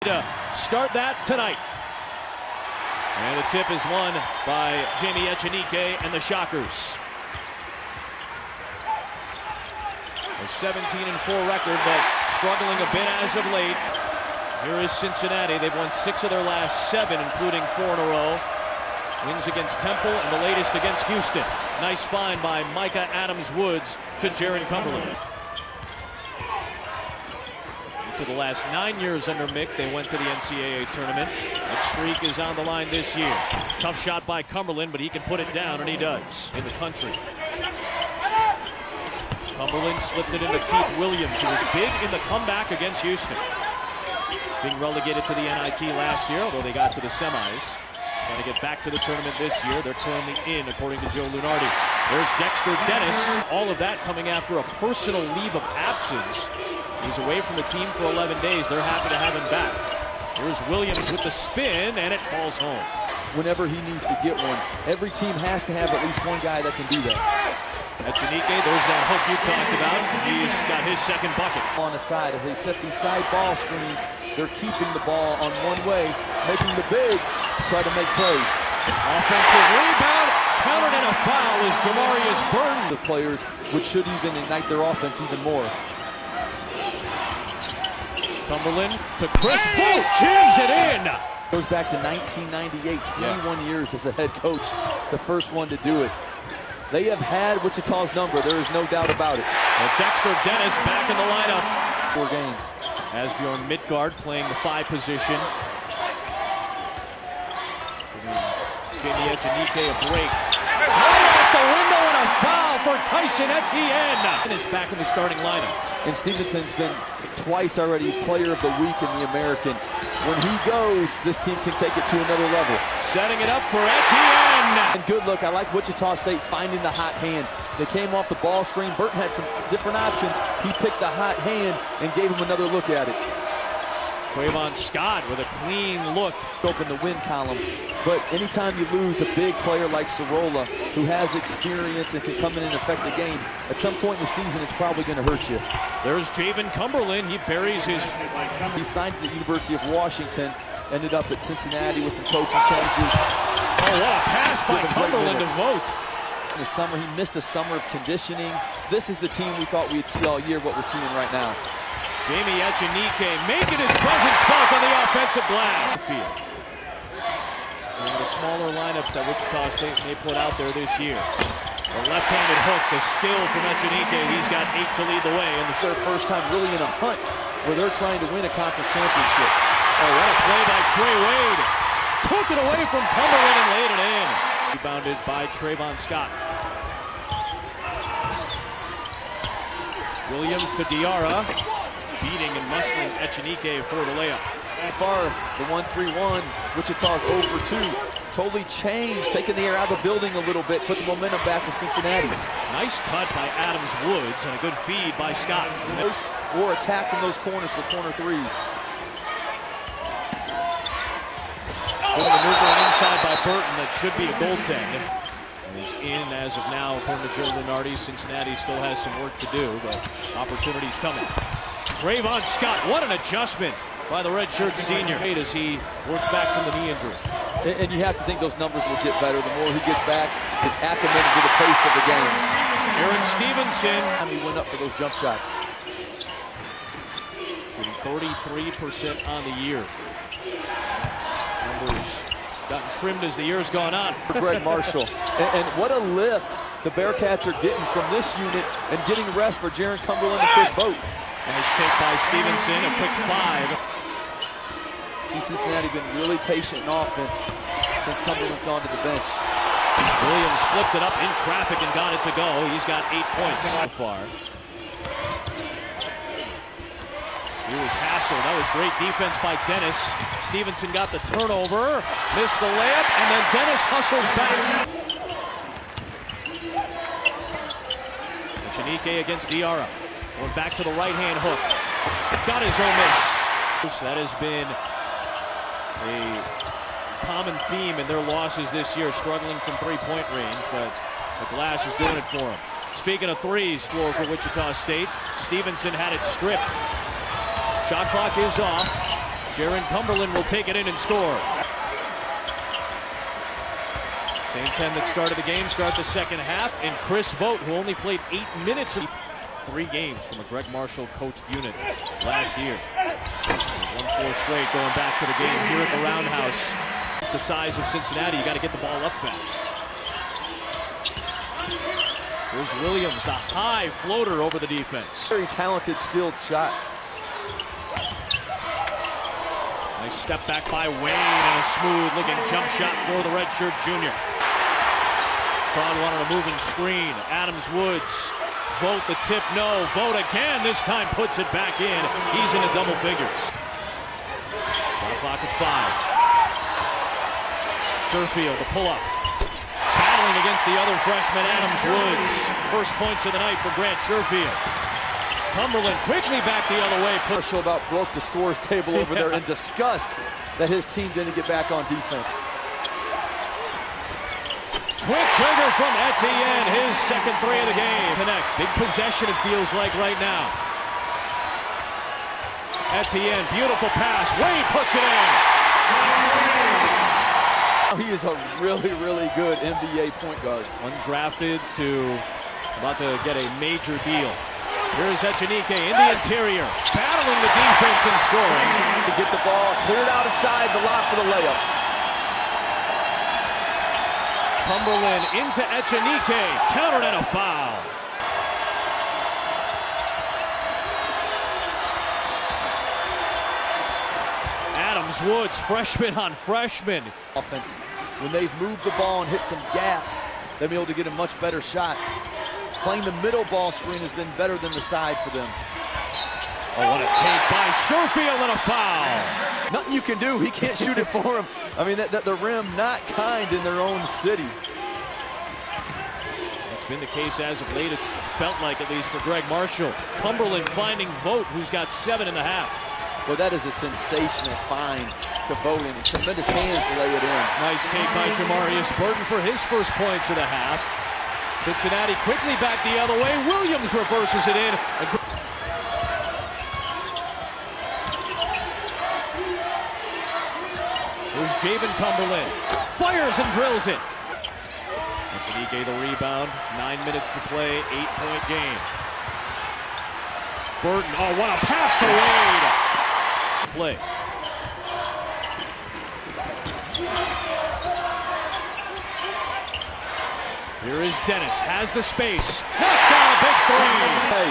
To start that tonight. And the tip is won by Jamie Echenike and the Shockers. A 17-4 record, but struggling a bit as of late. Here is Cincinnati. They've won 6 of their last 7, including 4 in a row. Wins against Temple and the latest against Houston. Nice find by Micah Adams-Woods to Jaron Cumberland. To the last 9 years under Mick, they went to the NCAA tournament. That streak is on the line this year. Tough shot by Cumberland, but he can put it down, and he does in the country. Cumberland slipped it into Keith Williams, who was big in the comeback against Houston. Being relegated to the NIT last year, although they got to the semis. Trying to get back to the tournament this year. They're currently in, according to Joe Lunardi. There's Dexter Dennis. All of that coming after a personal leave of absence. He's away from the team for 11 days. They're happy to have him back. Here's Williams with the spin, and it falls home. Whenever he needs to get one, every team has to have at least one guy that can do that. Echenike, there's that hook you talked about. He's got his second bucket. On the side, as they set these side ball screens, they're keeping the ball on one way, making the bigs try to make plays. Offensive rebound, countered and a foul is Jamarius Burton. The players, which should even ignite their offense even more. Cumberland to Chris Boot, jams it in. Goes back to 1998, 21 years as a head coach, the first one to do it. They have had Wichita's number, there is no doubt about it. And Dexter Dennis back in the lineup. 4 games. Asbjorn Midtgaard playing the 5 position. Jamie Echenike a break. Right out the window and a foul for Tyson Etienne. And is back in the starting lineup. And Stevenson's been twice already Player of the Week in the American. When he goes, this team can take it to another level. Setting it up for Etienne. And good look. I like Wichita State finding the hot hand. They came off the ball screen. Burton had some different options. He picked the hot hand and gave him another look at it. Trayvon Scott with a clean look. Open the win column. But anytime you lose a big player like Sorolla, who has experience and can come in and affect the game, at some point in the season, it's probably going to hurt you. There's Javen Cumberland. He buries his... He signed to the University of Washington, ended up at Cincinnati with some coaching changes. Oh, what a pass by Cumberland to Vogt. In the summer, he missed a summer of conditioning. This is the team we thought we'd see all year, what we're seeing right now. Jamie Echenike making his presence felt on the offensive glass. Some of the smaller lineups that Wichita State may put out there this year. The left-handed hook, the skill from Echenike. He's got 8 to lead the way. And it's their first time really in a hunt where they're trying to win a conference championship. Oh, what a play by Trey Wade. Took it away from Cumberland and laid it in. Rebounded by Trayvon Scott. Williams to Diarra. Beating and muscling Echenike for the layup. Far, the 1-3-1, Wichita's 0 for 2. Totally changed, taking the air out of the building a little bit, put the momentum back with Cincinnati. Nice cut by Adams-Woods and a good feed by Scott. Or attack from those corners for corner threes. Good maneuver inside by Burton. That should be a goaltend. Is in as of now, according to Joe Lunardi. Cincinnati still has some work to do, but opportunities coming. Trayvon Scott, what an adjustment by the redshirt senior as he works back from the knee injury. And you have to think those numbers will get better. The more he gets back, it's acclimated to the pace of the game. Aaron Stevenson. And he went up for those jump shots. Shooting 33% on the year. Numbers gotten trimmed as the year's gone on. For Greg Marshall. And what a lift the Bearcats are getting from this unit and getting rest for Jaron Cumberland and Chris Boat. Nice take by Stevenson, a quick 5. See, Cincinnati been really patient in offense since Cumberland's gone to the bench. Williams flipped it up in traffic and got it to go. He's got 8 points so far. Here was Hassel. That was great defense by Dennis. Stevenson got the turnover, missed the layup, and then Dennis hustles back. Echenike against Diarra. Going back to the right-hand hook. Got his own miss. That has been a common theme in their losses this year, struggling from three-point range, but the glass is doing it for them. Speaking of threes, score for Wichita State. Stevenson had it stripped. Shot clock is off. Jaron Cumberland will take it in and score. Same 10 that started the game start the second half, and Chris Vogt, who only played 8 minutes in 3 games from a Greg Marshall coached unit last year. 1-4 straight going back to the game here at the Roundhouse. It's the size of Cincinnati. You got to get the ball up fast. Here's Williams, the high floater over the defense. Very talented, skilled shot. Nice step back by Wayne and a smooth-looking jump shot for the redshirt junior. Cron wanted a moving screen. Adams Woods. Vogt the tip, no. Vogt again, this time puts it back in. He's into double figures. Shot clock at 5. Sherfield, the pull-up. Battling against the other freshman, Adams Woods. First points of the night for Grant Sherfield. Cumberland quickly back the other way. Marshall about broke the scores table over there in disgust that his team didn't get back on defense. Quick trigger from Etienne, his second 3 of the game. Connect. Big possession, it feels like right now. Etienne, beautiful pass. Wade puts it in. He is a really, really good NBA point guard. Undrafted to about to get a major deal. Here's Echenike in the interior, battling the defense and scoring. To get the ball cleared out aside, the lob for the layup. Cumberland into Echenike, countered and a foul. Adams Woods, freshman on freshman. Offense. When they've moved the ball and hit some gaps, they'll be able to get a much better shot. Playing the middle ball screen has been better than the side for them. Oh, what a take by Sherfield and a foul. Nothing you can do. He can't shoot it for him. I mean, the rim not kind in their own city. That's been the case as of late. It's felt like, at least for Greg Marshall. Cumberland finding Vogt, who's got 7.5. Well, that is a sensational find to Vogt, and tremendous hands to lay it in. Nice take by Jamarius Burton for his first points of the half. Cincinnati quickly back the other way. Williams reverses it in. Here's Javen Cumberland. Fires and drills it. Echenike the rebound. 9 minutes to play. 8-point game. Burton. Oh, what a pass to Wade. Play. Here is Dennis. Has the space. Knocks down a big 3. Hey.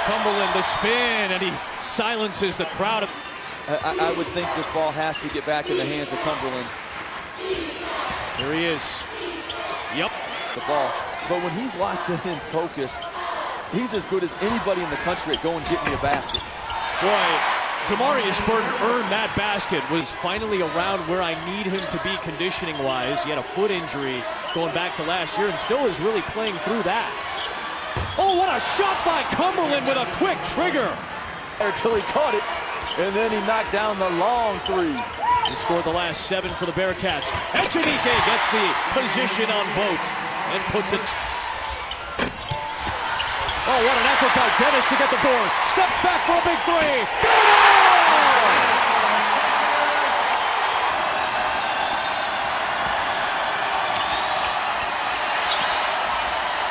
Cumberland the spin, and he silences the crowd. I would think this ball has to get back in the hands of Cumberland. Here he is. Yep. The ball. But when he's locked in and focused, he's as good as anybody in the country at going and getting me a basket. Boy, Jamarius Burton earned that basket. Was finally around where I need him to be conditioning-wise. He had a foot injury going back to last year and still is really playing through that. Oh, what a shot by Cumberland with a quick trigger. Until he caught it, and then he knocked down the long 3. He scored the last 7 for the Bearcats. Echenike gets the position on Vogt and puts it. Oh, what an effort by Dennis to get the board. Steps back for a big 3.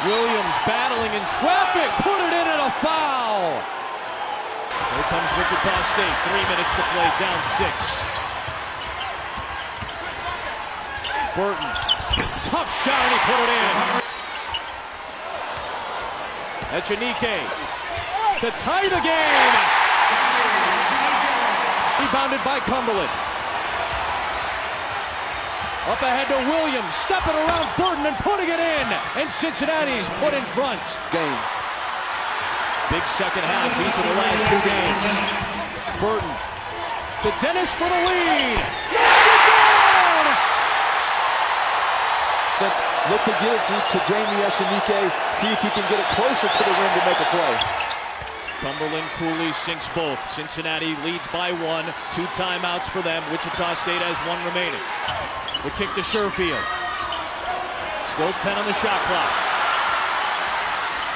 Williams battling in traffic. Put it in and a foul. Here comes Wichita State. 3 minutes to play. Down 6. Burton. Tough shot and he put it in. Echenike to tie the game. Rebounded by Cumberland. Up ahead to Williams, stepping around Burton and putting it in. And Cincinnati's put in front. Game. Big second halves each of the last 2 games. Burton to Dennis for the lead. Knocks it down! Let's look to get it to Jamie Echenike. See if he can get it closer to the rim to make a play. Cumberland Cooley sinks both. Cincinnati leads by 1. 2 timeouts for them. Wichita State has 1 remaining. The kick to Sherfield. Still 10 on the shot clock.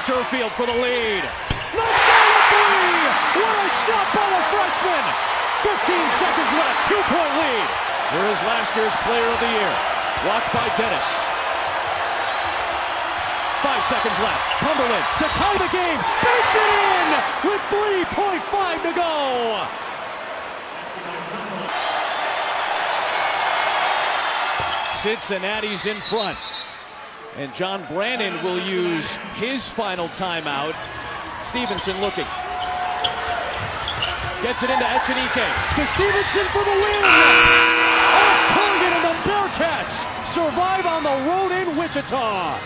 Sherfield for the lead. Knocked down a three! What a shot by the freshman! 15 seconds left, 2-point lead. Here is last year's player of the year. Watched by Dennis. 5 seconds left. Cumberland to tie the game. Baked it in with 3.5 to go. Cincinnati's in front. And John Brannon will use his final timeout. Stevenson looking. Gets it into Echenike. To Stevenson for the win. Off target, and the Bearcats survive on the road in Wichita.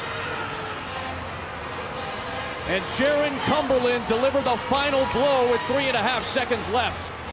And Jaron Cumberland delivered the final blow with 3.5 seconds left.